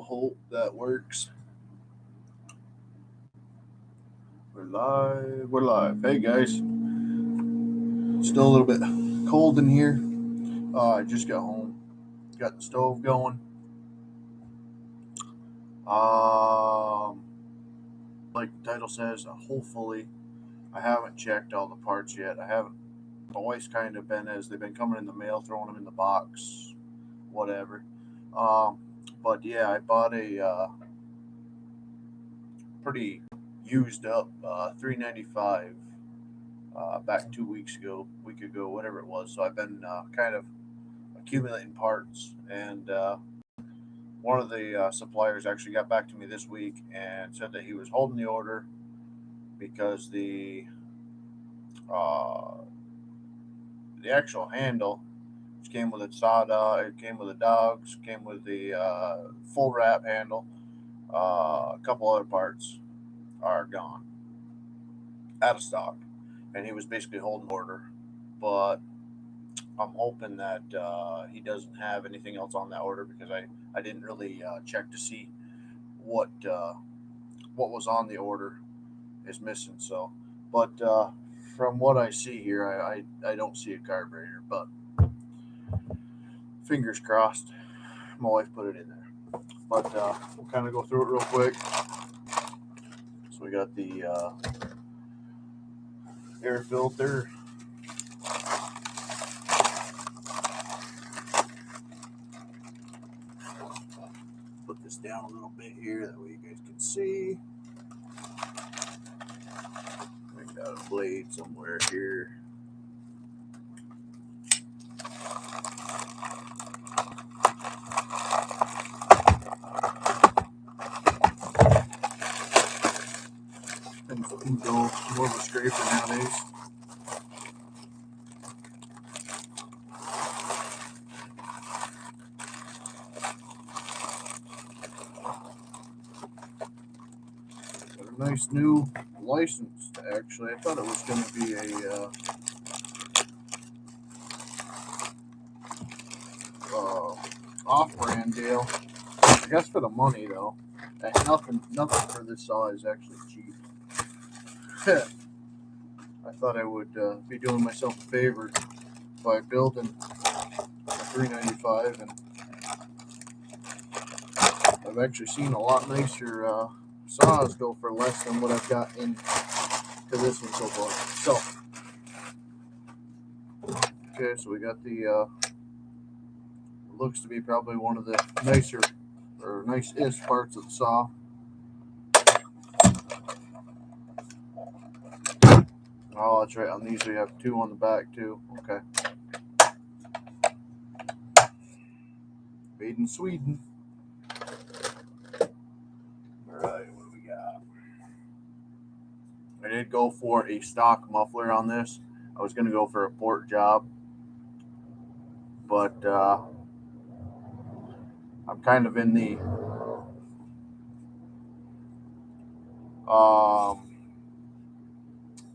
hope that works. We're live. We're live. Hey guys. Still a little bit cold in here. I just got home. Got the stove going. Like the title says, hopefully. I haven't checked all the parts yet. I haven't. My wife's kind of been as they've been coming in the mail, throwing them in the box, whatever. Um, but yeah, I bought a pretty used up 395 back 2 weeks ago, week ago, whatever it was. So I've been kind of accumulating parts, and one of the suppliers actually got back to me this week and said that he was holding the order because uh, the actual handle, which came with a it came with the dogs, came with the full wrap handle, a couple other parts are gone, out of stock, and he was basically holding order. But I'm hoping that he doesn't have anything else on that order because I didn't really check to see what what was on the order is missing. So, but from what I see here, I don't see a carburetor. But fingers crossed, my wife put it in there. But we'll kind of go through it real quick. So we got the air filter. Put this down a little bit here, that way you guys can see. I got a blade somewhere here. Things can go more of a scraper nowadays. Got a nice new license, actually. I thought it was going to be a off-brand deal. I guess for the money, though. Nothing for this saw is actually cheap. I thought I would be doing myself a favor by building a 395, and I've actually seen a lot nicer saws go for less than what I've got in to this one so far. So, okay, so we got the looks to be probably one of the nicer or nicest parts of the saw. Oh, that's right. On these we have two on the back too. Okay. Made in Sweden. Alright, what do we got? I did go for a stock muffler on this. I was going to go for a port job, but I'm kind of in the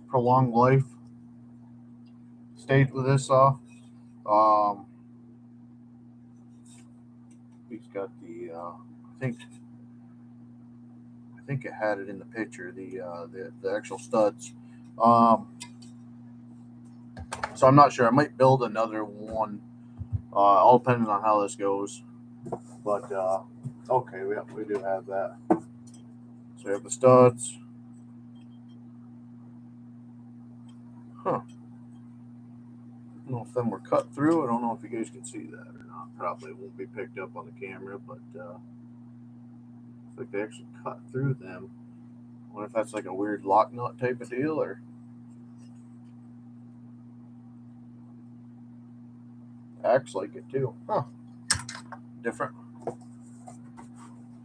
prolonged life stage with this saw. He's got the I think it had it in the picture, the actual studs. So I'm not sure. I might build another one, all depending on how this goes. But okay, we do have that. So we have the studs. Huh. I don't know if them were cut through. I don't know if you guys can see that or not. Probably won't be picked up on the camera, but looks like they actually cut through them. I wonder if that's like a weird lock nut type of deal, or acts like it too. Huh. Different.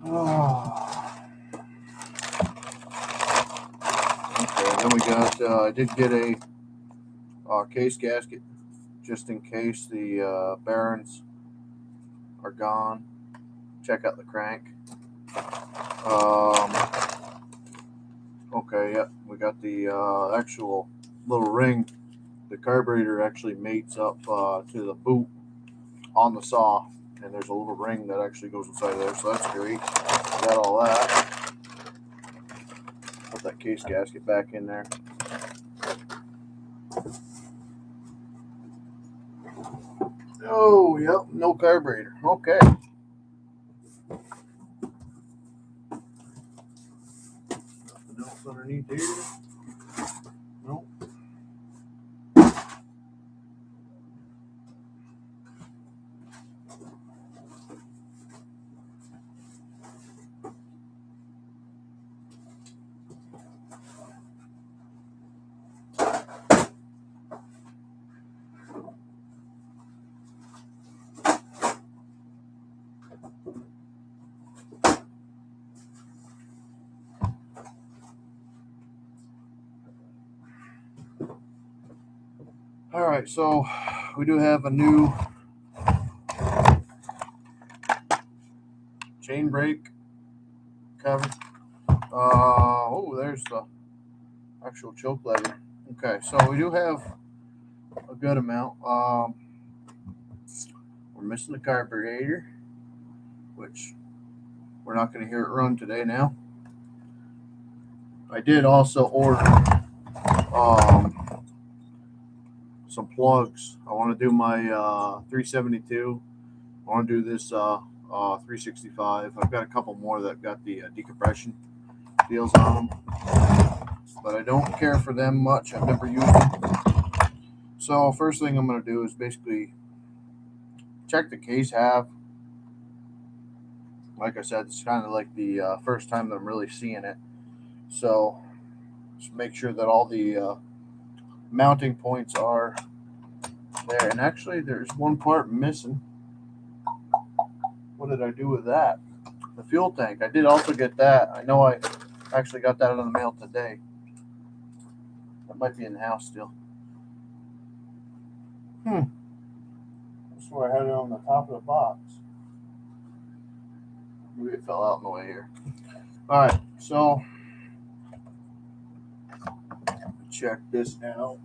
Oh. Okay, then we got, I did get a case gasket just in case the bearings are gone. Check out the crank. Okay, yeah, we got the actual little ring. The carburetor actually mates up to the boot on the saw, and there's a little ring that actually goes inside of there, so that's great. Got all that. Put that case gasket back in there. Oh, yep, no carburetor. Okay. Nothing else underneath here. Nope. All right, so we do have a new chain brake cover. Oh, there's the actual choke lever. Okay, so we do have a good amount. We're missing the carburetor, which we're not going to hear it run today now. I did also order some plugs. I want to do my 372. I want to do this 365. I've got a couple more that got the decompression deals on them, but I don't care for them much. I've never used them. So first thing I'm going to do is basically check the case half. Like I said, it's kind of like the first time that I'm really seeing it. So just make sure that all the mounting points are there. And actually, there's one part missing. What did I do with that? The fuel tank. I did also get that. I know I actually got that in the mail today. That might be in the house still. That's where I had it on the top of the box. Maybe it fell out in the way here. All right, so check this out.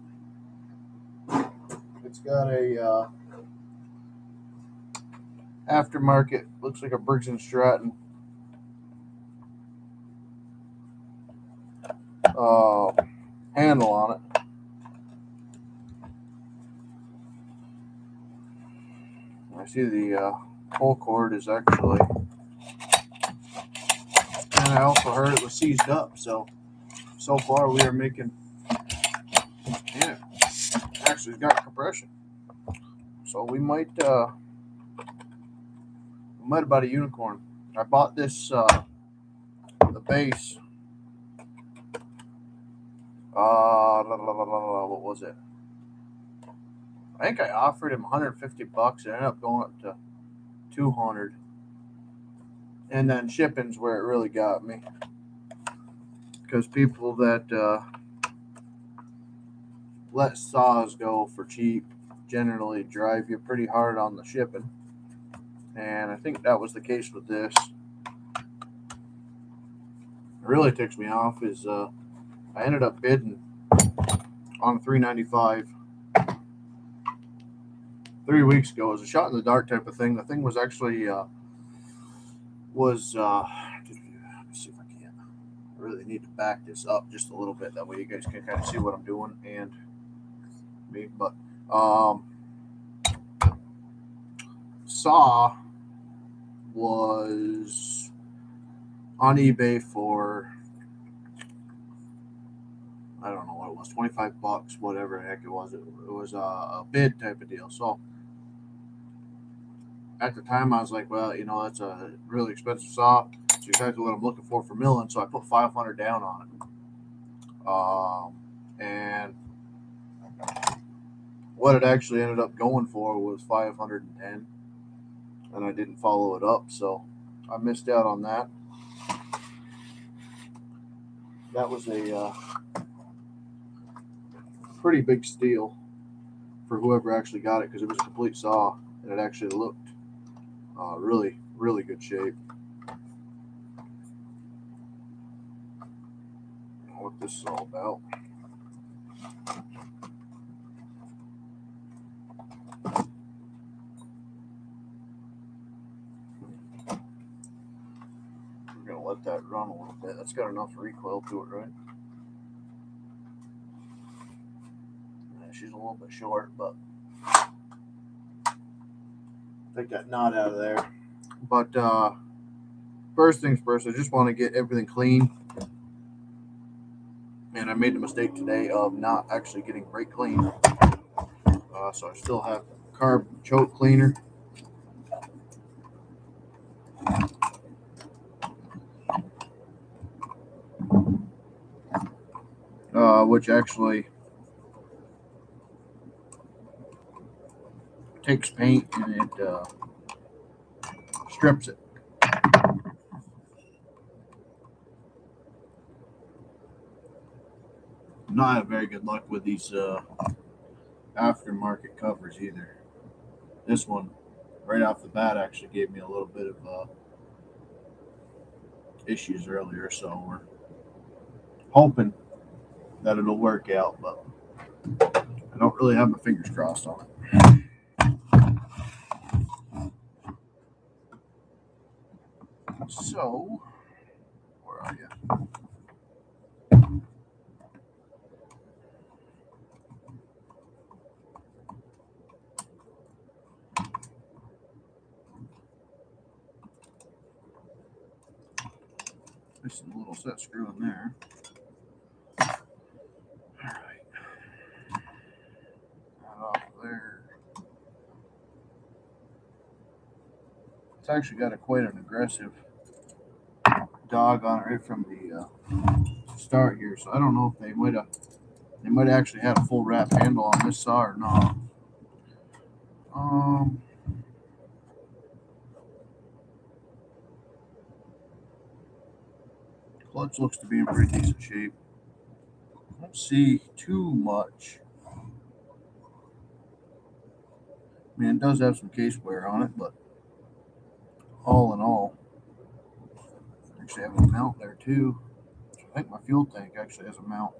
It's got a aftermarket, looks like a Briggs & Stratton handle on it. I see the pull cord is actually, and I also heard it was seized up. So far we are making, yeah, actually it's got compression. So we might have bought a unicorn. I bought this the base. What was it? I think I offered him $150. It ended up going up to $200. And then shipping's where it really got me, because people that let saws go for cheap generally drive you pretty hard on the shipping. And I think that was the case with this. What really ticks me off is I ended up bidding on a 395 3 weeks ago. It was a shot in the dark type of thing. The thing was actually let me see if I can. I really need to back this up just a little bit. That way you guys can kind of see what I'm doing and me. But saw was on eBay for, I don't know what it was, $25, whatever the heck it was. It was a bid type of deal. So at the time I was like, well, that's a really expensive saw. It's exactly what I'm looking for milling. So I put $500 down on it. And what it actually ended up going for was $510, and I didn't follow it up. So I missed out on that. That was a pretty big steal for whoever actually got it, because it was a complete saw and it actually looked really, really good shape. What this is all about. let that run a little bit. That's got enough recoil to it, right? Yeah, she's a little bit short, but take that knot out of there. But first things first, I just want to get everything clean. And I made the mistake today of not actually getting brake clean. So I still have carb choke cleaner. Which actually takes paint and it strips it. Not have very good luck with these aftermarket covers either. This one, right off the bat, actually gave me a little bit of issues earlier, so we're hoping that it'll work out, but I don't really have my fingers crossed on it. So, where are you? This is a little set screw in there. Alright. That off there. It's actually got quite an aggressive dog on it right from the start here, so I don't know if they might have actually had a full wrap handle on this saw or not. Clutch looks to be in pretty decent shape. I don't see too much. I mean, it does have some case wear on it, but all in all, actually have a mount there too. I think my fuel tank actually has a mount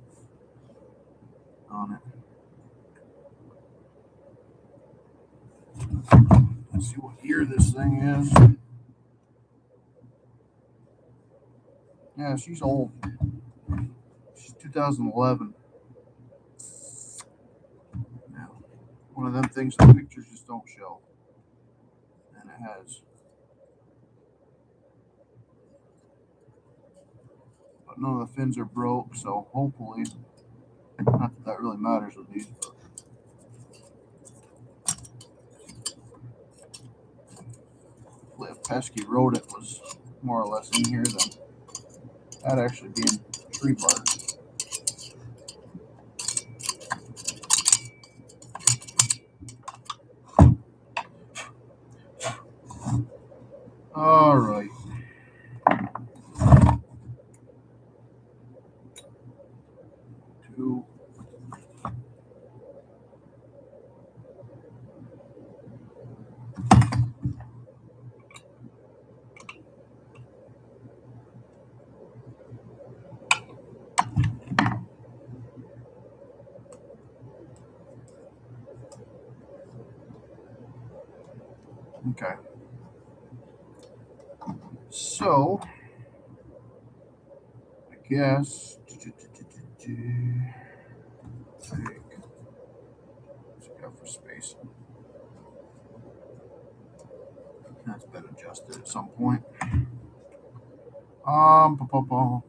on it. Let's see what year this thing is. Yeah, she's old. She's 2011. Now, one of them things the pictures just don't show. And it has. But none of the fins are broke, so hopefully, not that really matters with these. Hopefully, if pesky wrote it was more or less in here, then that actually being tree bark. All right. Two. Okay. So, I guess. What's it got for space? That's been adjusted at some point.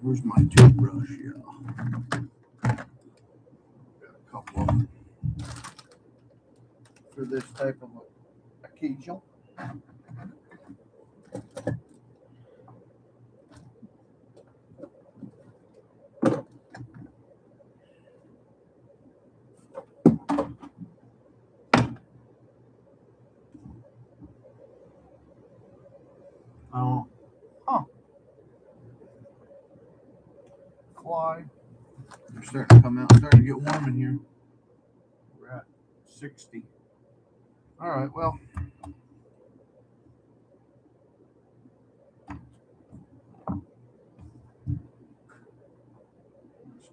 Where's my toothbrush? Yeah. Got a couple of them for this type of occasion. Oh, huh. Fly. They're starting to come out. Starting to get warm in here. We're at 60. All right. Well.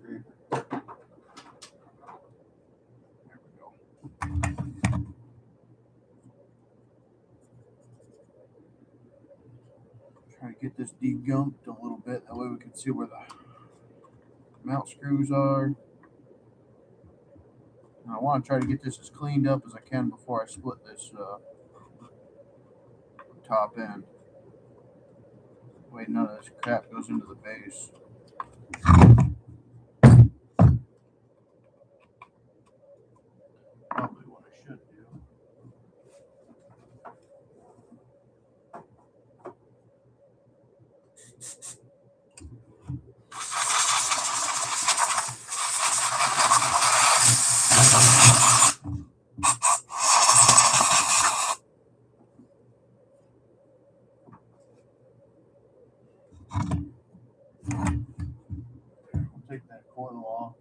There we go. Try to get this degumped a little bit. That way we can see where the mount screws are. And I want to try to get this as cleaned up as I can before I split this top end. Wait, none of this crap goes into the base. Probably what I should do. I'll take that coil off.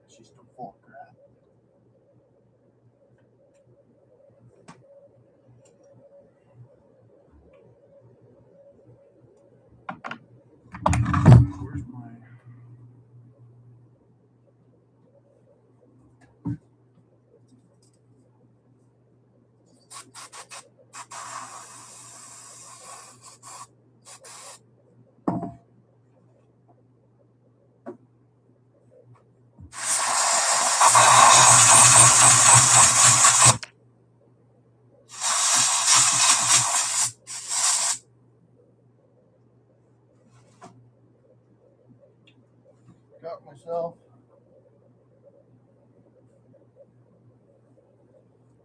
She's still full of crap. Where's my... Got myself.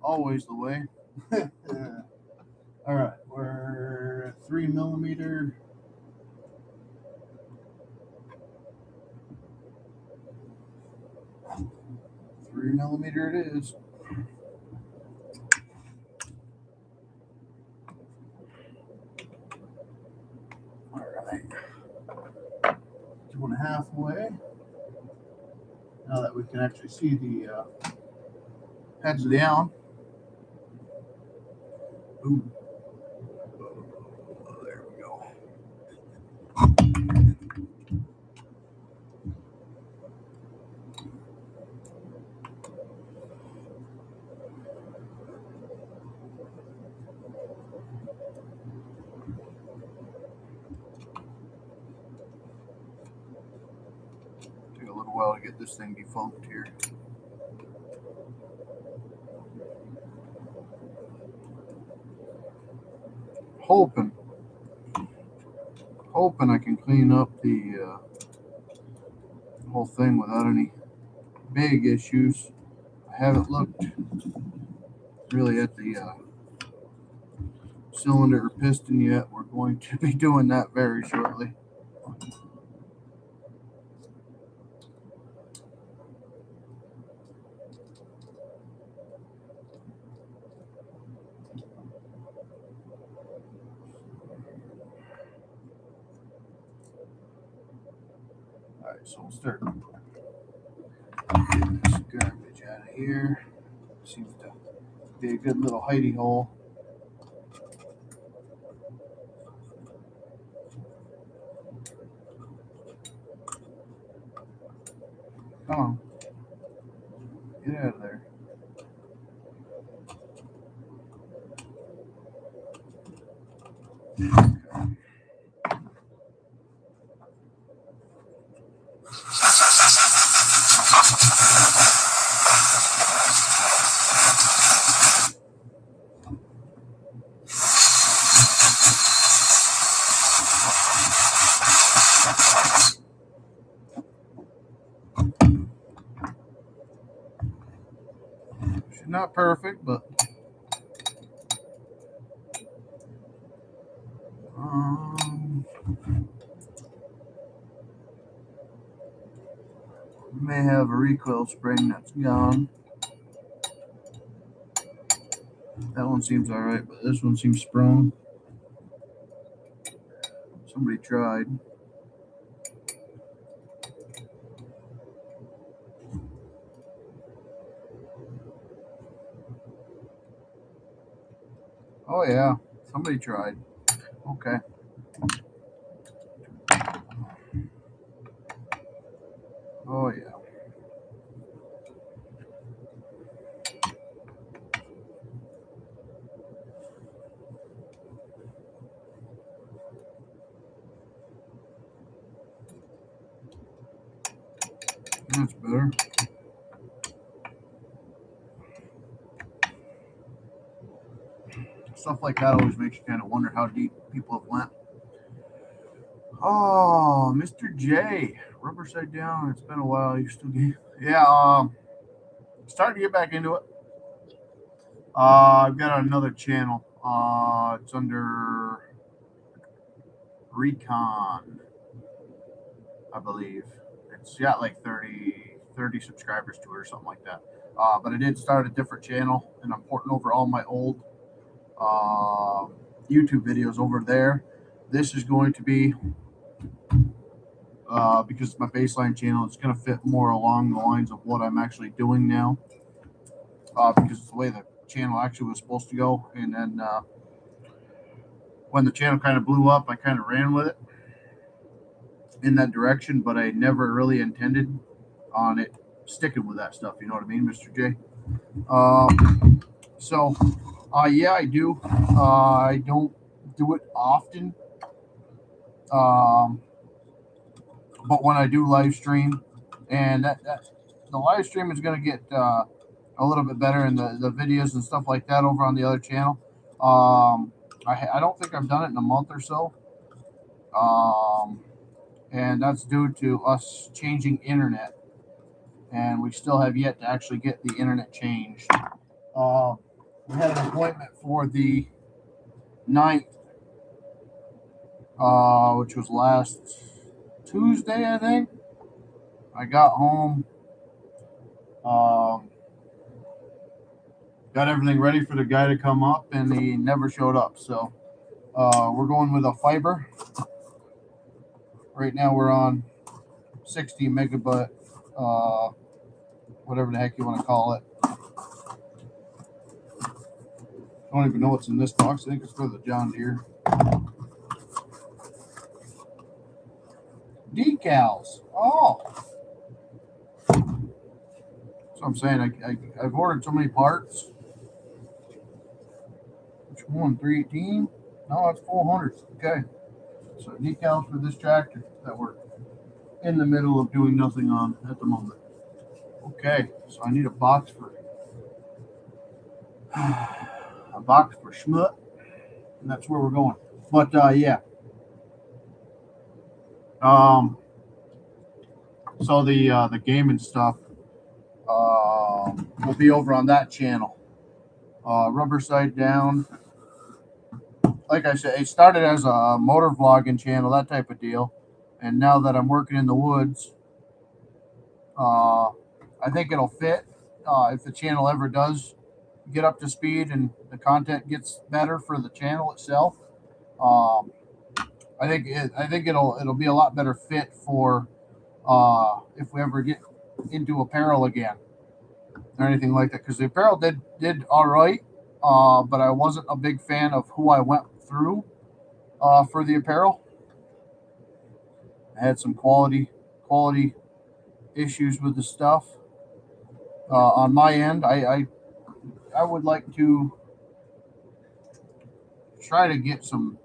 Always the way. All right, we're at 3mm. 3mm it is. All right, 2.5 away. Now that we can actually see the heads down. Ooh. Oh, there we go. Take a little while to get this thing defunct here. Hoping I can clean up the whole thing without any big issues. I haven't looked really at the cylinder or piston yet. We're going to be doing that very shortly. Alright, so we'll start getting this garbage out of here. Seems to be a good little hidey hole. Come on. Get out of there. Okay. She's not perfect, but may have a recoil spring that's gone. That one seems alright, but this one seems sprung. Somebody tried. Oh yeah, somebody tried. Okay. Oh yeah, that's better. Stuff like that always makes you kind of wonder how deep people have went. Oh, Mr. J, rubber side down. It's been a while. You still get? Yeah. Starting to get back into it. I've got another channel. It's under Recon, I believe. It's got like 30 subscribers to it or something like that. But I did start a different channel, and I'm porting over all my old uh, YouTube videos over there. This is going to be because it's my baseline channel. It's going to fit more along the lines of what I'm actually doing now, because it's the way the channel actually was supposed to go. And then when the channel kind of blew up, I kind of ran with it in that direction, but I never really intended on it sticking with that stuff. You know what I mean, Mr. J? So, yeah, I do. I don't do it often, um, but when I do live stream, and the live stream is going to get a little bit better, and the videos and stuff like that over on the other channel. I don't think I've done it in a month or so, um, and that's due to us changing internet, and we still have yet to actually get the internet changed. Uh, we had an appointment for the 9th, which was last Tuesday, I think. I got home, um, got everything ready for the guy to come up, and he never showed up. So we're going with a fiber. Right now we're on 60 megabyte, uh, whatever the heck you want to call it. I don't even know what's in this box. I think it's for the John Deere. Decals. Oh, so I'm saying I've ordered so many parts. Which one? 318? No, it's 400. Okay. So decals for this tractor that we're in the middle of doing nothing on at the moment. Okay. So I need a box for Schmut, and that's where we're going. But yeah. Um. So the gaming stuff will be over on that channel. Rubber side down. Like I said, it started as a motor vlogging channel, that type of deal. And now that I'm working in the woods, uh, I think it'll fit if the channel ever does get up to speed and the content gets better for the channel itself. Um, I think it'll be a lot better fit for if we ever get into apparel again or anything like that. Because the apparel did all right, but I wasn't a big fan of who I went through for the apparel. I had some quality issues with the stuff on my end. I would like to try to get some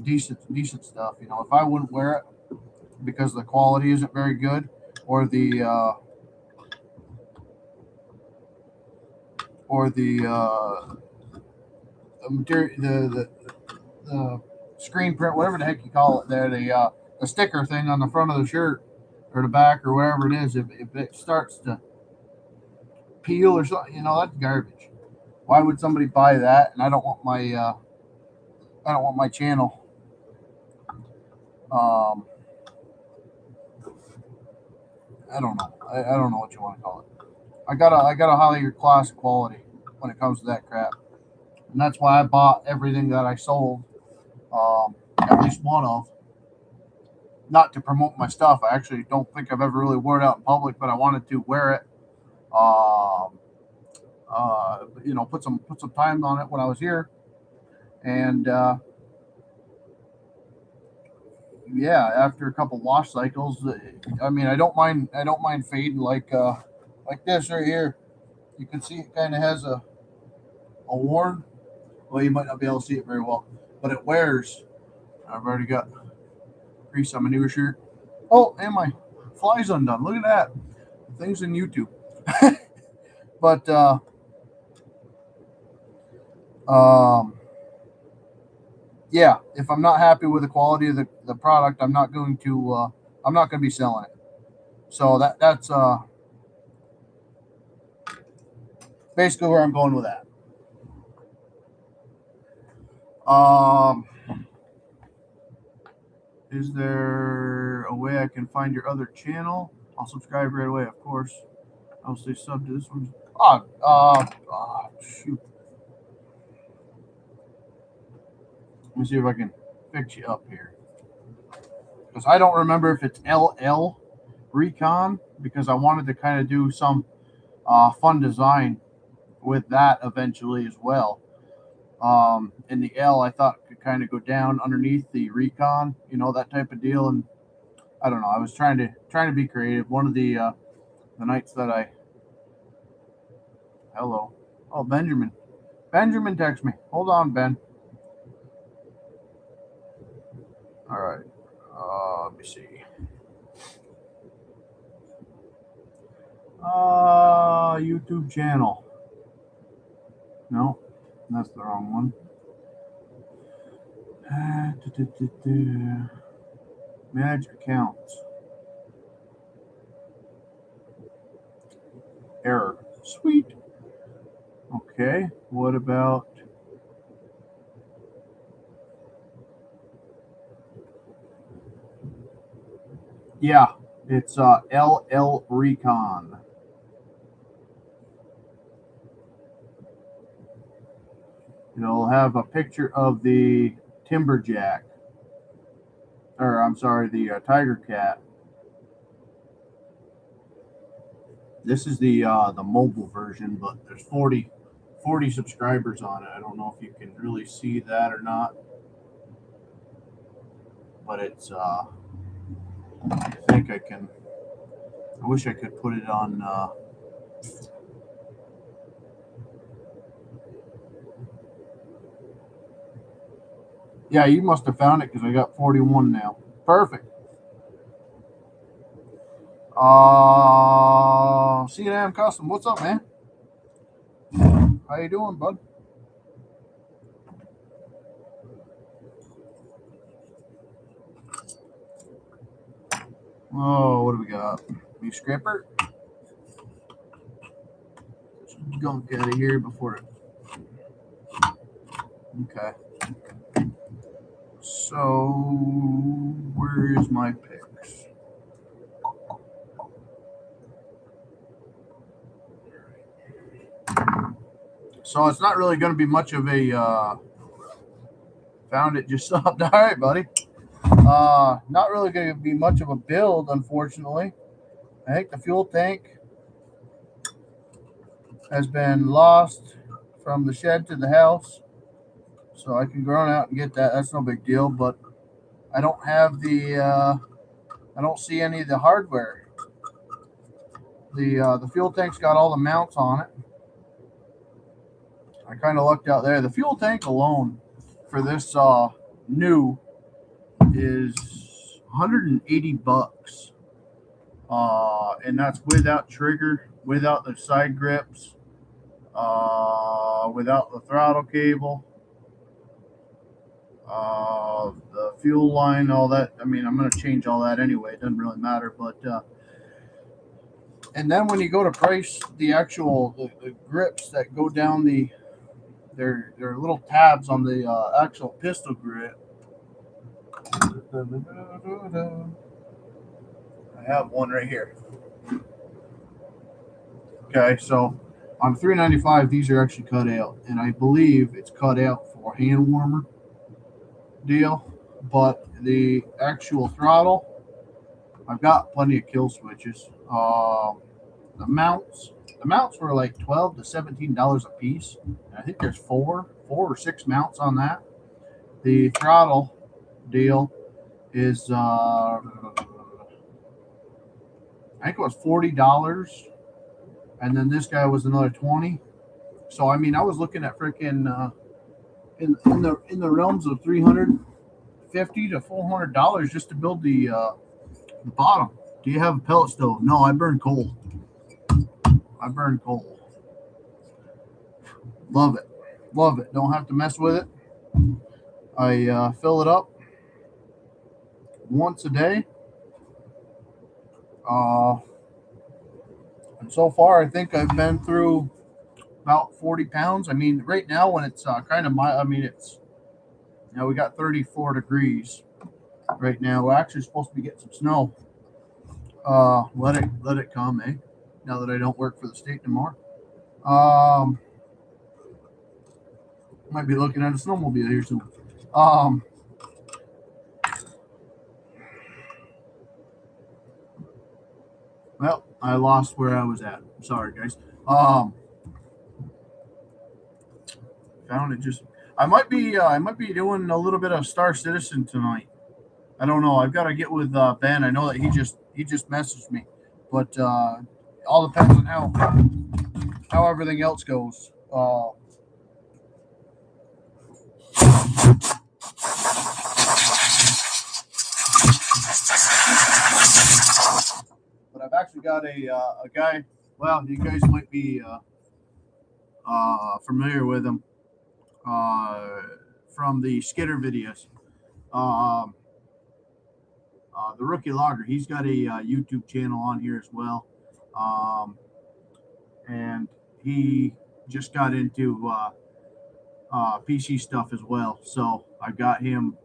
decent stuff. You know, if I wouldn't wear it because the quality isn't very good, or the material, the screen print, whatever the heck you call it, there, the sticker thing on the front of the shirt or the back or wherever it is, if it starts to peel or something, you know, that's garbage. Why would somebody buy that? And I don't want my channel. Um, I don't know. I don't know what you want to call it. I got a higher class quality when it comes to that crap, and that's why I bought everything that I sold. At least one of. Not to promote my stuff. I actually don't think I've ever really worn it out in public, but I wanted to wear it. You know, put some time on it when I was here. And yeah, after a couple wash cycles, I mean, I don't mind fading like this right here. You can see it kind of has a worn. Well, you might not be able to see it very well, but it wears. I've already got grease on my newer shirt. Oh, and my fly's undone. Look at that. Things in YouTube. But um, yeah, if I'm not happy with the quality of the product, I'm not going to be selling it. So that's basically where I'm going with that. Um, is there a way I can find your other channel? I'll subscribe right away, of course. I'll stay sub to this one. Shoot. Let me see if I can fix you up here. Because I don't remember if it's LL Recon, because I wanted to kind of do some fun design with that eventually as well. And the L I thought could kind of go down underneath the Recon, that type of deal. And I don't know. I was trying to be creative. One of the nights that I hello, oh Benjamin text me. Hold on, Ben. All right. Let me see. YouTube channel. No, that's the wrong one. Manage accounts. Error. Sweet. Okay. What about? Yeah, it's LL Recon. It'll have a picture of the Timberjack, or I'm sorry, the Tiger Cat. This is the mobile version, but there's 40 subscribers on it. I don't know if you can really see that or not, but it's I think I can. I wish I could put it on. Yeah, you must have found it because I got 41 now. Perfect. C&M Custom. What's up, man? How you doing, bud? Oh, what do we got? Beef scraper. Gunk out of here before it. Okay. So, where is my picks? So it's not really going to be much of a. Found it just subbed. All right, buddy. Not really going to be much of a build, unfortunately. I think the fuel tank has been lost from the shed to the house, so I can run out and get that. That's no big deal. But I don't have the. I don't see any of the hardware. The fuel tank's got all the mounts on it. I kind of lucked out there. The fuel tank alone for this new is $180, and that's without trigger, without the side grips, without the throttle cable, the fuel line, all that. I mean, I'm going to change all that anyway. It doesn't really matter, but and then when you go to price the actual the grips that go down there are little tabs on the actual pistol grip. I have one right here. Okay, so on 395, these are actually cut out, and I believe it's cut out for hand warmer deal. But the actual throttle, I've got plenty of kill switches. The mounts were like $12 to $17 a piece. And I think there's four or six mounts on that. The throttle deal is I think it was $40, and then this guy was another 20. So I mean, I was looking at freaking in the realms of $350 to $400 just to build the bottom. Do you have a pellet stove? No, I burn coal. I burn coal. Love it. Love it. Don't have to mess with it. I fill it up once a day. And so far, I think I've been through about 40 pounds. I mean, right now when it's kind of I mean, it's we got 34 degrees right now. We're actually supposed to be getting some snow. Let it come, eh? Now that I don't work for the state anymore. Might be looking at a snowmobile here soon. Well, I lost where I was at. Sorry, guys. Found it just. I might be doing a little bit of Star Citizen tonight. I don't know. I've got to get with Ben. I know that he just messaged me, but all depends on how everything else goes. But I've actually got a guy. Well, you guys might be familiar with him from the Skitter videos. Um, the Rookie Logger. He's got a YouTube channel on here as well, and he just got into PC stuff as well. So I got him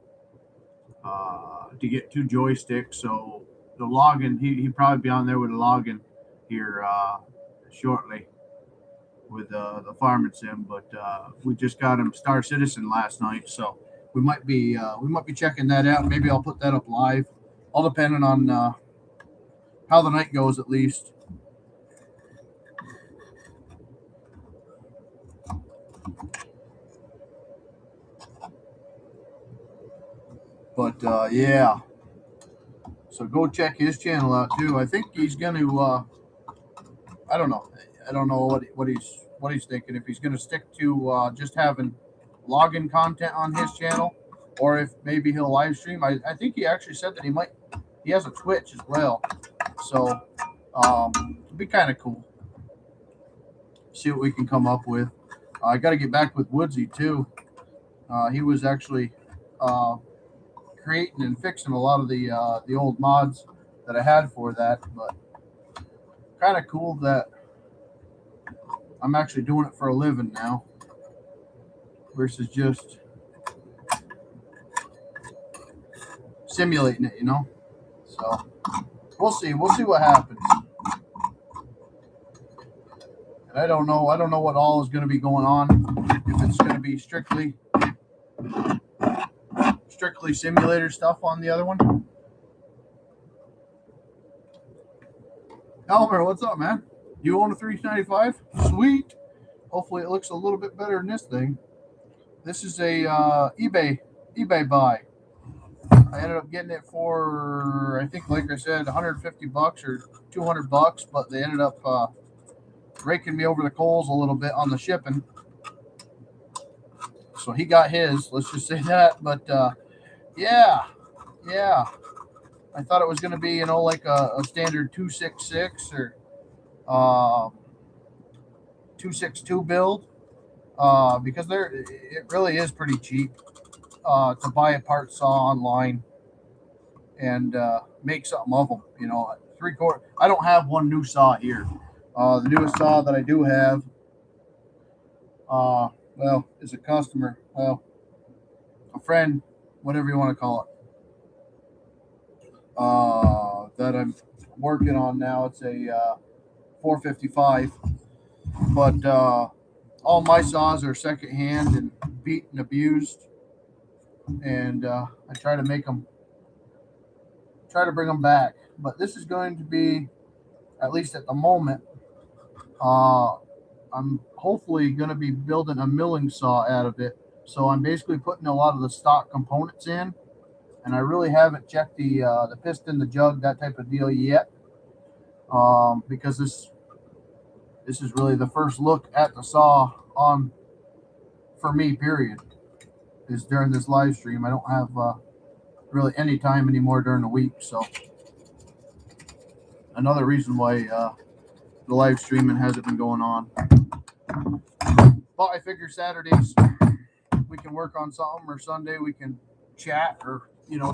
to get 2 joysticks. So the login, he probably be on there with a login here shortly with the farming sim. But we just got him Star Citizen last night, so we might be checking that out. Maybe I'll put that up live. All depending on how the night goes, at least. But yeah, so go check his channel out too. I think he's going to. I don't know. I don't know what he's thinking. If he's going to stick to just having login content on his channel, or if maybe he'll live stream. I think he actually said that he might. He has a Twitch as well, so it'd be kind of cool. See what we can come up with. I got to get back with Woodsy too. He was actually creating and fixing a lot of the old mods that I had for that, but kind of cool that I'm actually doing it for a living now versus just simulating it, So we'll see what happens. And I don't know what all is going to be going on. If it's going to be strictly simulator stuff on the other one. Elmer, what's up, man? You own a 395? Sweet. Hopefully it looks a little bit better than this thing. This is a eBay buy. I ended up getting it for, I think, like I said, $150 or $200, but they ended up raking me over the coals a little bit on the shipping. So he got his. Let's just say that. But yeah. I thought it was going to be, like a standard 266 or 262 build, because it really is pretty cheap to buy a part saw online and make something of them. 3/4. I don't have one new saw here. The newest saw that I do have, is a customer, a friend, whatever you want to call it, that I'm working on now. It's a 455, but all my saws are secondhand and beat and abused, and I try to bring them back. But this is going to be, at least at the moment, I'm hopefully going to be building a milling saw out of it, So I'm basically putting a lot of the stock components in, and I really haven't checked the piston, the jug, that type of deal yet, because this is really the first look at the saw on for me. Period. Is during this live stream. I don't have really any time anymore during the week, so another reason why the live streaming hasn't been going on. But I figure Saturdays we can work on something, or Sunday we can chat, or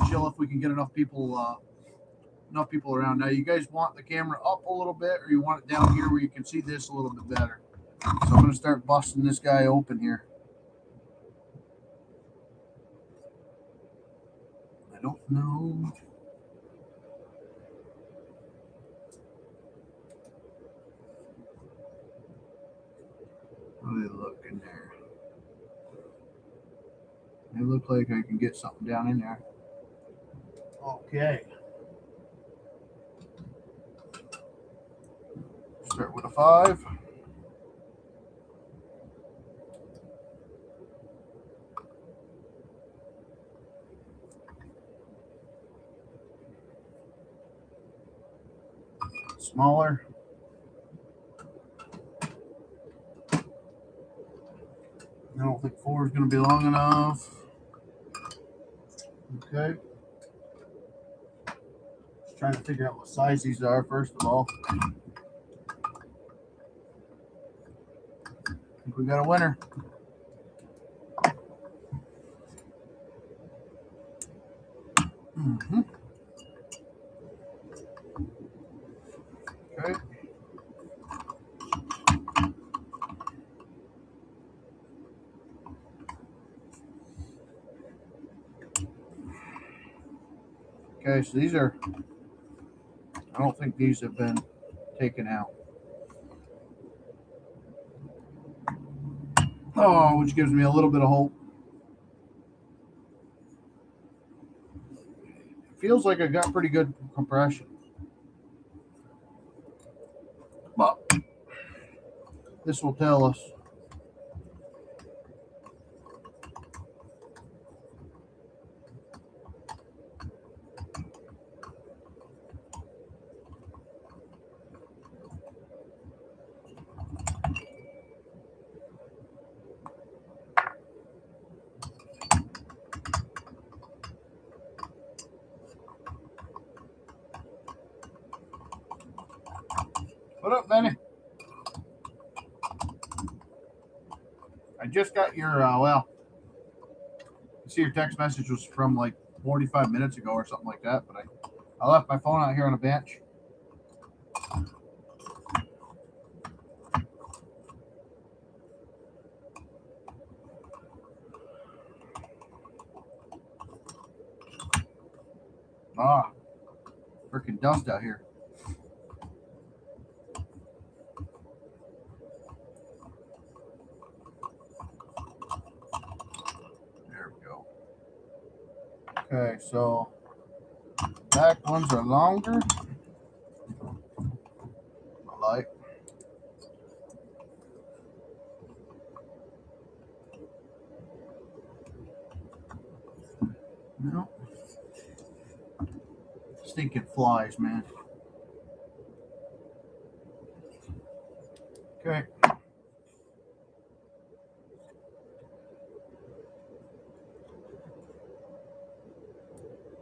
chill if we can get enough people around. Now, you guys want the camera up a little bit, or you want it down here where you can see this a little bit better? So I'm going to start busting this guy open here. I don't know. How do they look in there? They look like I can get something down in there. Okay. Start with a 5. Smaller. I don't think 4 is going to be long enough. Okay. Just trying to figure out what size these are, first of all. I think we got a winner. Mm-hmm. Okay. Okay, so these are, I don't think these have been taken out. Oh, which gives me a little bit of hope. Feels like I got pretty good compression. But this will tell us. What up, Benny? I just got your, well, I see your text message was from like 45 minutes ago or something like that, but I left my phone out here on a bench. Ah, freaking dust out here. There we go. Okay, so back ones are longer. I like. No. Stinking flies, man. Okay.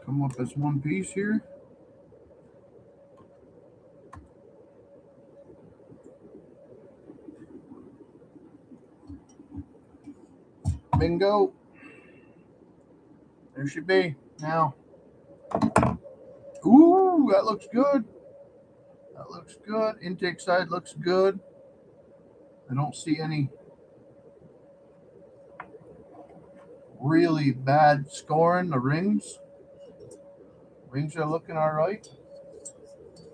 Come up as one piece here. Bingo. There should be. Now. Ooh, that looks good. That looks good. Intake side looks good. I don't see any really bad scoring. The rings. Rings are looking all right.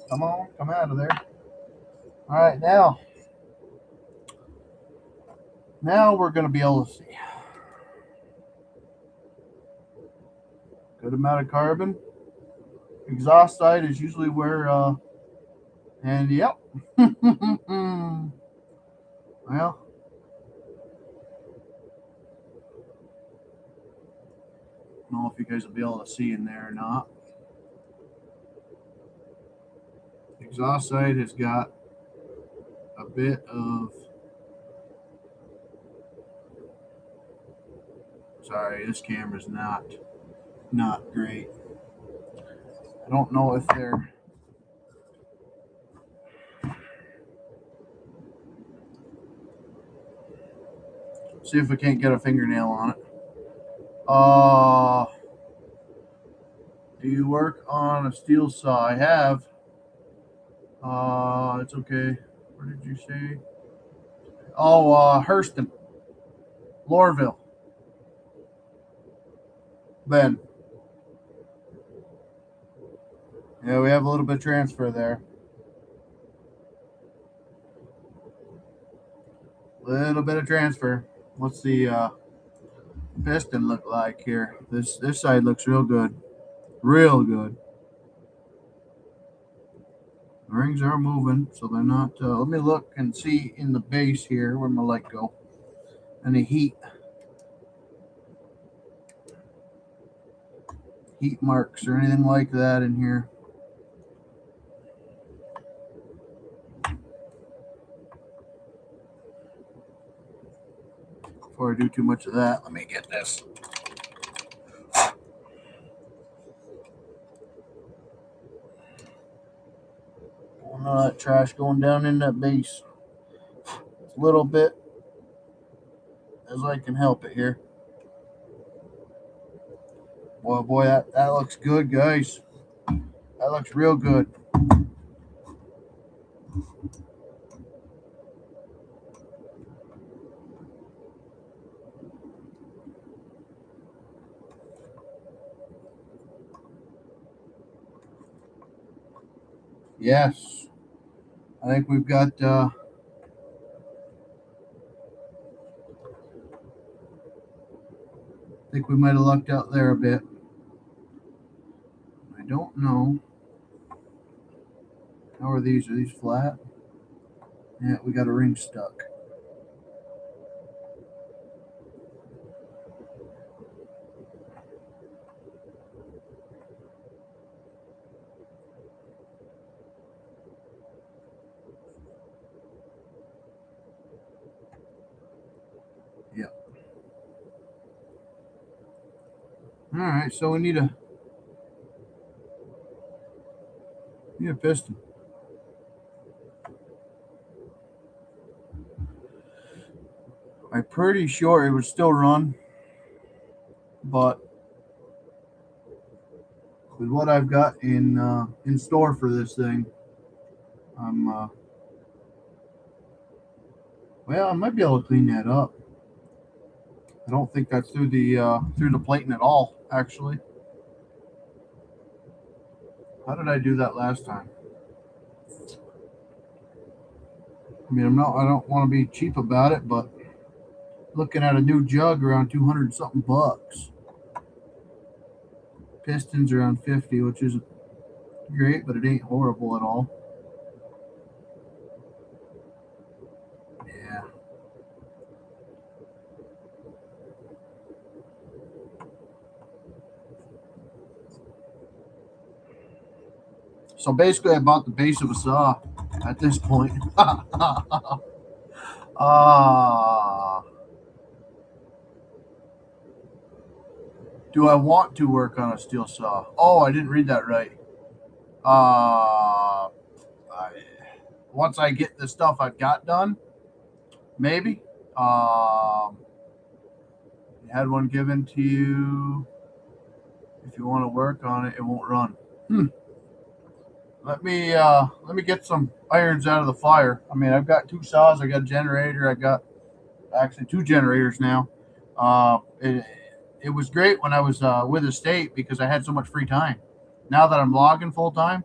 Come on, come out of there. All right, now we're going to be able to see. Good amount of carbon. Exhaust side is usually where, and yep. Well, guys will be able to see in there or not. Exhaust side has got a bit of, sorry, this camera's not great. I don't know if they're, see if we can't get a fingernail on it. Do you work on a steel saw? I have. It's okay. Where did you say? Oh, Hurston, Lorville, Ben. Yeah, we have a little bit of transfer there. Little bit of transfer. What's the piston look like here? This side looks real good. Real good. The rings are moving, so they're not. Let me look and see in the base here. Where'd my light go? Any heat marks or anything like that in here? Before I do too much of that, let me get this. All that trash going down in that base. A little bit as I can help it here. Boy, that looks good, guys. That looks real good. Yes. I think we've got I think we might have lucked out there a bit. I don't know. How are these? Are these flat? Yeah, we got a ring stuck. Yeah. All right, so we need a piston. I'm pretty sure it would still run, but with what I've got in store for this thing, I'm well, I might be able to clean that up. I don't think that's through the plating at all, actually. How did I do that last time? I mean, I don't want to be cheap about it, but looking at a new jug around 200 something bucks. Pistons around 50, which isn't great, but it ain't horrible at all. Yeah. So basically, I bought the base of a saw at this point. Do I want to work on a steel saw? Oh, I didn't read that right. Once I get the stuff I've got done, maybe. You had one given to you. If you want to work on it, it won't run. Let me get some irons out of the fire. I mean, I've got two saws. I got a generator. I got actually two generators now. It was great when I was with the state because I had so much free time. Now that I'm logging full time,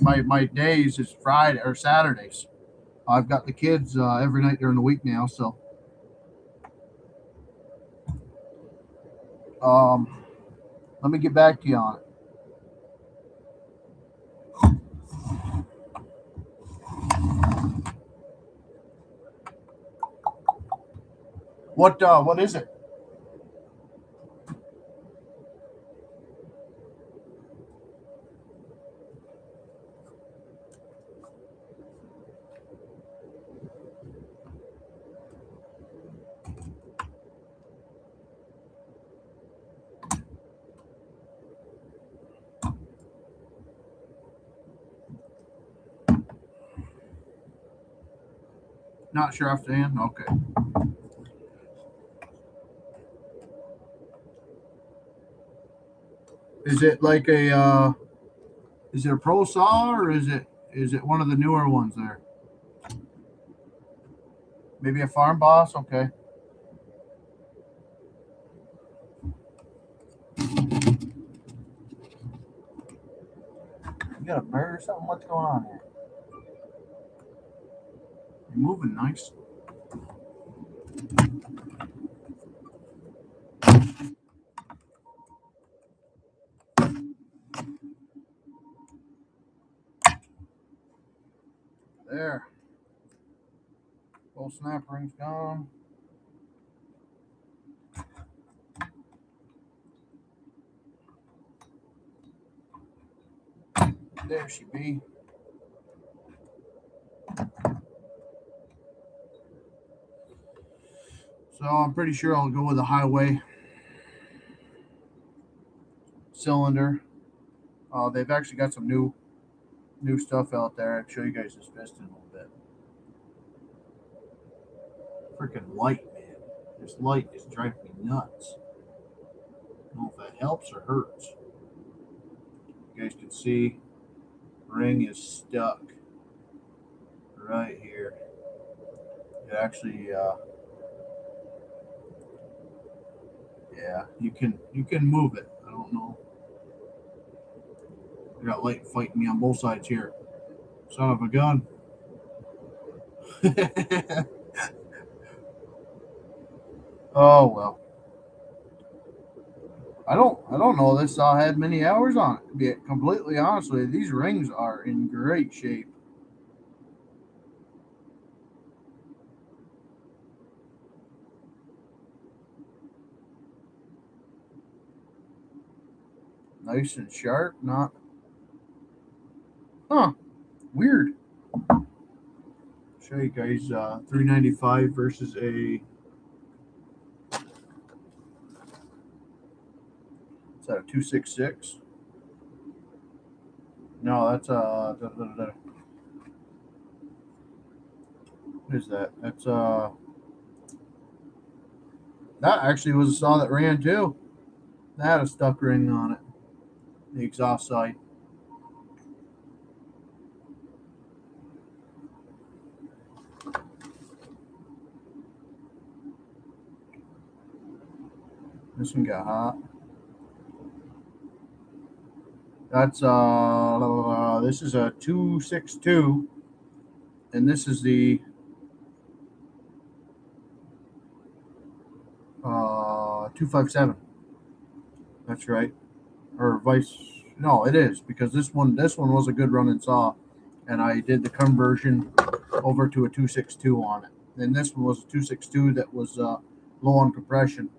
my days is Friday or Saturdays. I've got the kids every night during the week now, so let me get back to you on it. What is it? Not sure offhand. Okay. Is it like a is it a pro saw or is it one of the newer ones there? Maybe a farm boss. Okay. You got a bird or something? What's going on here? You're moving nice. There. Both snap rings gone. There she be. So I'm pretty sure I'll go with a highway cylinder. They've actually got some new stuff out there. I'll show you guys this piston a little bit. Freaking light, man. This light is driving me nuts. I don't know if that helps or hurts. You guys can see ring is stuck right here. It actually, yeah, you can move it. I don't know. I got light fighting me on both sides here. Son of a gun. Oh well. I don't know this saw had many hours on it. To be completely honest with you, these rings are in great shape. Nice and sharp, not huh. Weird. Show you guys 395 versus a is that a 266? No, that's what is that? That's that actually was a saw that ran too. That had a stuck ring on it. The exhaust side. This one got hot. That's this is a 262 and this is the 257. That's right. Or vice no, it is because this one was a good running saw and I did the conversion over to a 262 on it. And this one was a 262 that was low on compression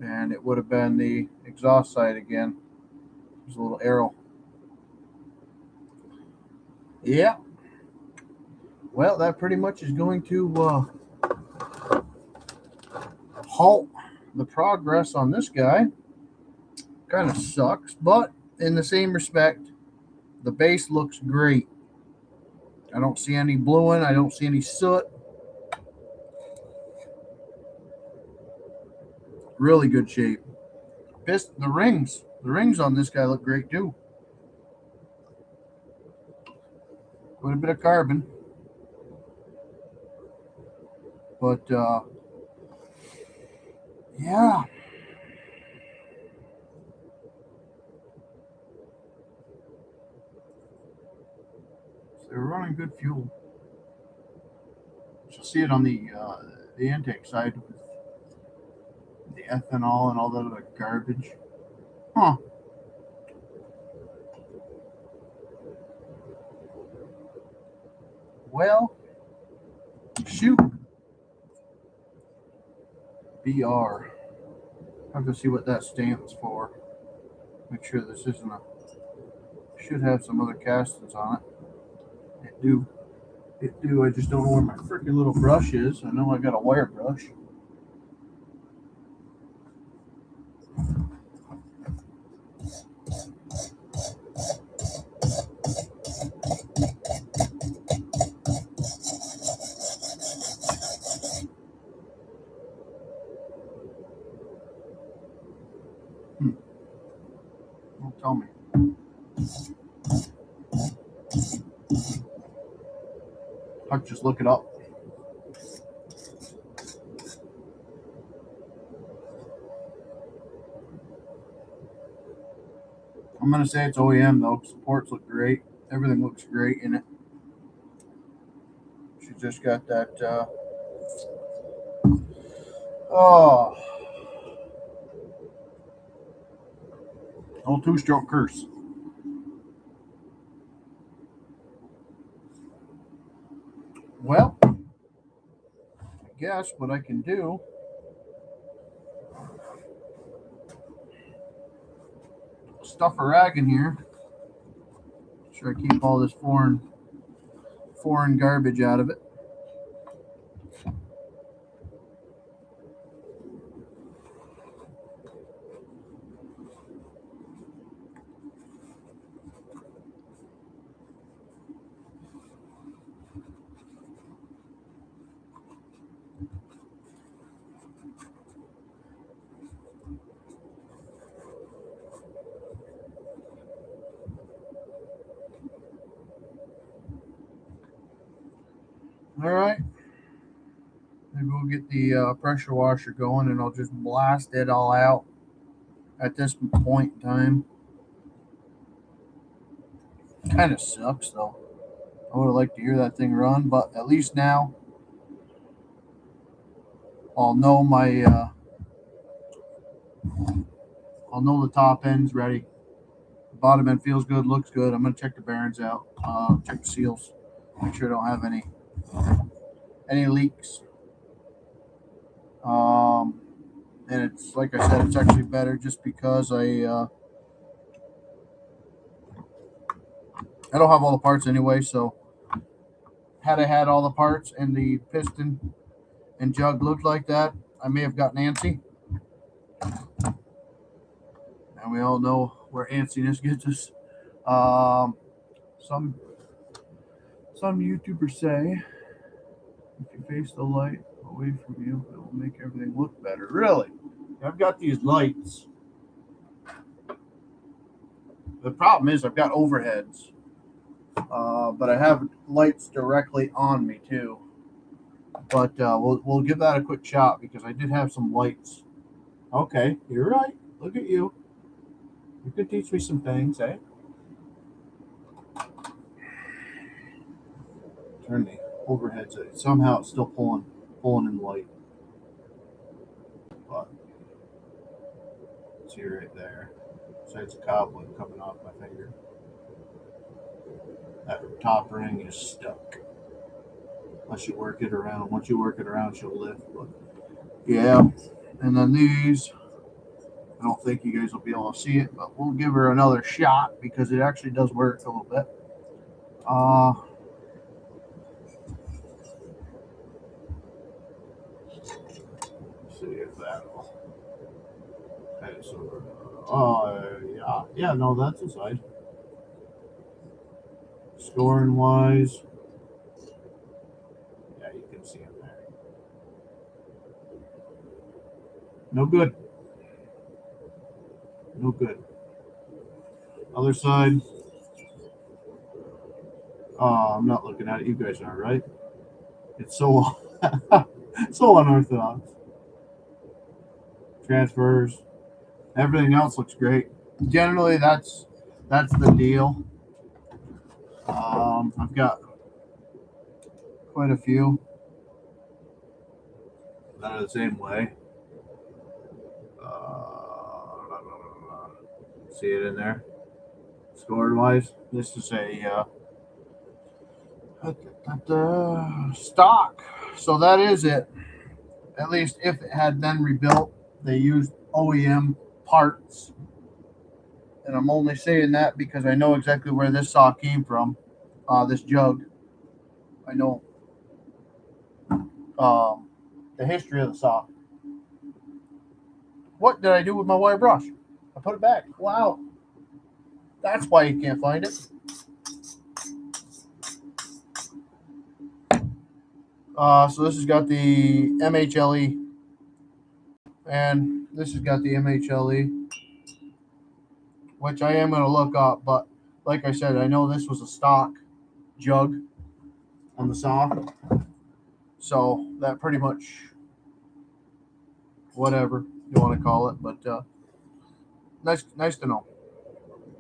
and it would have been the exhaust side again. There's a little arrow. Yeah. Well, that pretty much is going to halt the progress on this guy. Kind of sucks, but in the same respect, the base looks great. I don't see any bluing. I don't see any soot. Really good shape. The rings on this guy look great too. Quite a bit of carbon, but yeah, they're running good fuel. You'll see it on the intake side with the ethanol and all that other garbage. Huh. Well, shoot. BR. I have to see what that stands for. Make sure this isn't a. Should have some other castings on it. It do. It do. I just don't know where my freaking little brush is. I know I got a wire brush. Tell me. I'll just look it up. I'm going to say it's OEM, though. Supports look great. Everything looks great in it. She just got that, oh, old two-stroke curse. Well, I guess what I can do, stuff a rag in here. Sure, I keep all this foreign garbage out of it. All right. Maybe we'll get the pressure washer going, and I'll just blast it all out at this point in time. Kind of sucks, though. I would have liked to hear that thing run, but at least now I'll know I'll know the top end's ready. The bottom end feels good, looks good. I'm gonna check the bearings out, check the seals, make sure I don't have any leaks. And it's like I said, it's actually better just because I don't have all the parts anyway. So had I had all the parts and the piston and jug looked like that, I may have gotten antsy. And we all know where antsiness gets us. Some YouTubers say if you face the light away from you, it will make everything look better. Really? I've got these lights. The problem is I've got overheads, but I have lights directly on me too. But we'll give that a quick shot because I did have some lights. Okay, you're right. Look at you. You could teach me some things, eh? Turn the overheads. Somehow it's still pulling in light. But see right there. So it's a cobweb coming off my finger. That top ring is stuck. Unless you work it around. Once you work it around, she'll lift. But yeah. And then these, I don't think you guys will be able to see it, but we'll give her another shot because it actually does work a little bit. See if that'll. Okay, so yeah, no, that's a side. Scoring wise, yeah, you can see him there. No good. No good. Other side. Oh, I'm not looking at it. You guys are, right? It's so so unorthodox. Transfers. Everything else looks great. Generally, that's the deal. I've got quite a few that are the same way. See it in there. Scored wise, this is a stock. So that is it. At least if it had been rebuilt, they used OEM parts. And I'm only saying that because I know exactly where this saw came from. This jug. I know the history of the saw. What did I do with my wire brush? I put it back. Wow. That's why you can't find it. So this has got the MHLE, and this has got the MHLE which I am going to look up. But like I said, I know this was a stock jug on the saw, so that pretty much whatever you want to call it. But nice to know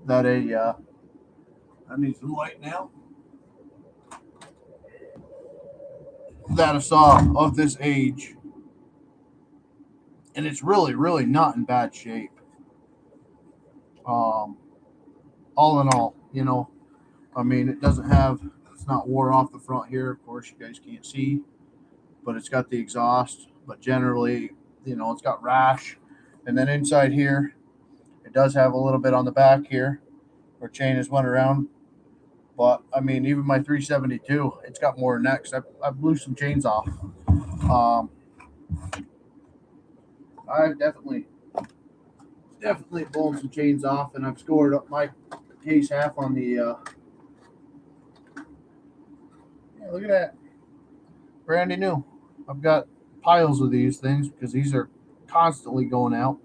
that I need some light now. That a saw of this age, and it's really not in bad shape. Um, all in all, I mean, it's not wore off the front here. Of course, you guys can't see, but it's got the exhaust. But generally, it's got rash, and then inside here, it does have a little bit on the back here where chain has went around. But I mean, even my 372, it's got more than that. 'Cause I blew some chains off. Um, I've definitely blown some chains off, and I've scored up my case half on the. Yeah, look at that, brandy new. I've got piles of these things because these are constantly going out.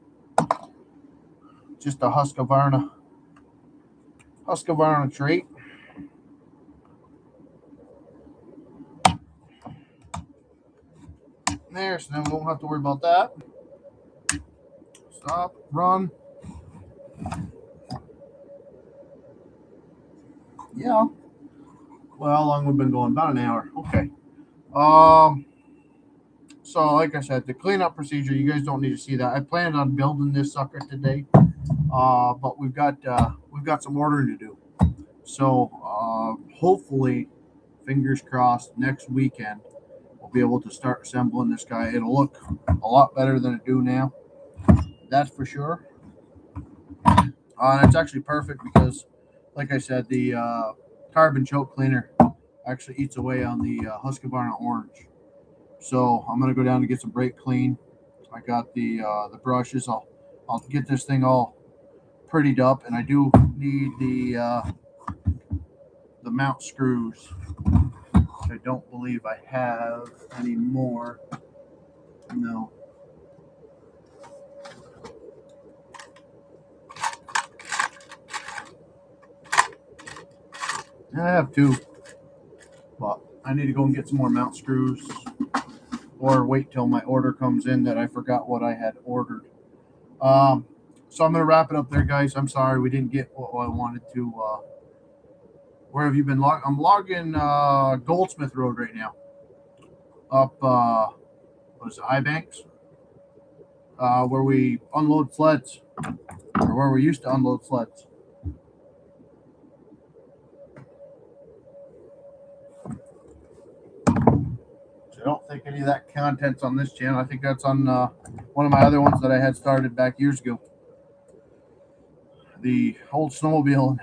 Just a Husqvarna trait. There, so then we won't have to worry about that. Stop, run. Yeah. Well, how long we've been going? About an hour. Okay. So like I said, the cleanup procedure, you guys don't need to see that. I planned on building this sucker today, but we've got some ordering to do. So hopefully, fingers crossed, next weekend we'll be able to start assembling this guy. It'll look a lot better than it do now. That's for sure. And it's actually perfect because, like I said, the carbon choke cleaner actually eats away on the Husqvarna orange. So I'm gonna go down to get some brake clean. I got the brushes. I'll get this thing all prettied up, and I do need the mount screws. I don't believe I have any more. No. I have two, but I need to go and get some more mount screws, or wait till my order comes in that I forgot what I had ordered. Um, so I'm gonna wrap it up there, guys. I'm sorry we didn't get what I wanted to. Where have you been logging? I'm logging Goldsmith Road right now. Up, what is it, Ibanks? Where we unload sleds, or where we used to unload sleds. So I don't think any of that content's on this channel. I think that's on one of my other ones that I had started back years ago. The old snowmobile.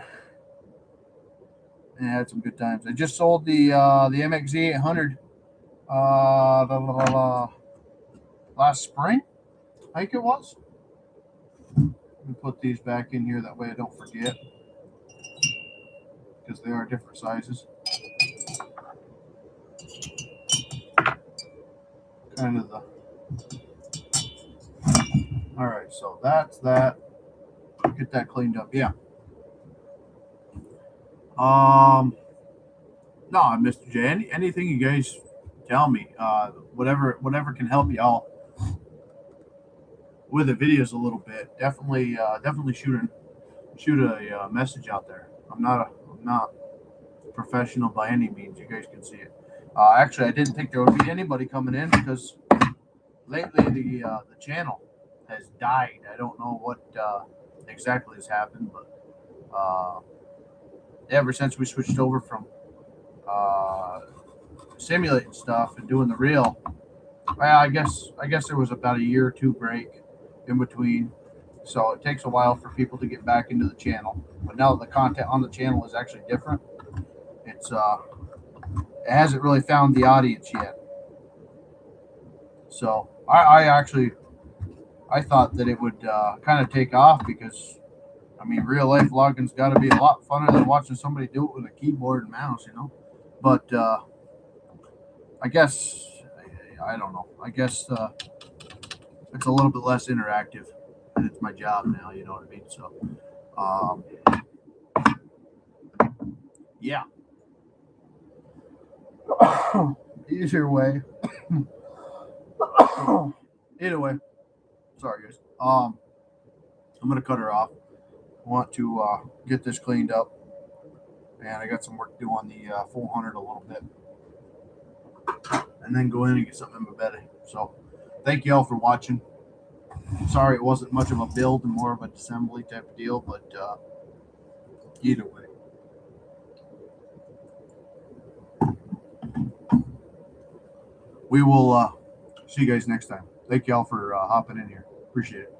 And I had some good times. I just sold the MXZ 800 last spring, I think it was. Let me put these back in here that way I don't forget, because they are different sizes. Kind of the. All right, so that's that. Get that cleaned up. Yeah. No, Mr. J. Anything you guys tell me, whatever can help you out with the videos a little bit. Definitely shoot a message out there. I'm not professional by any means. You guys can see it. Actually, I didn't think there would be anybody coming in because lately the channel has died. I don't know what exactly has happened, but ever since we switched over from simulating stuff and doing the real, well, I guess there was about a year or two break in between. So it takes a while for people to get back into the channel. But now that the content on the channel is actually different, it hasn't really found the audience yet. So I thought that it would kind of take off because I mean real life vlogging's got to be a lot funner than watching somebody do it with a keyboard and mouse, But I guess I don't know. I guess it's a little bit less interactive, and it's my job now. You know what I mean? So Um, yeah. Easier way. Either way. Sorry, guys. I'm gonna cut her off. I want to get this cleaned up, and I got some work to do on the 400 a little bit, and then go in and get something in my bed. So, thank you all for watching. Sorry it wasn't much of a build and more of an assembly type of deal, but either way. We will see you guys next time. Thank you all for hopping in here. Appreciate it.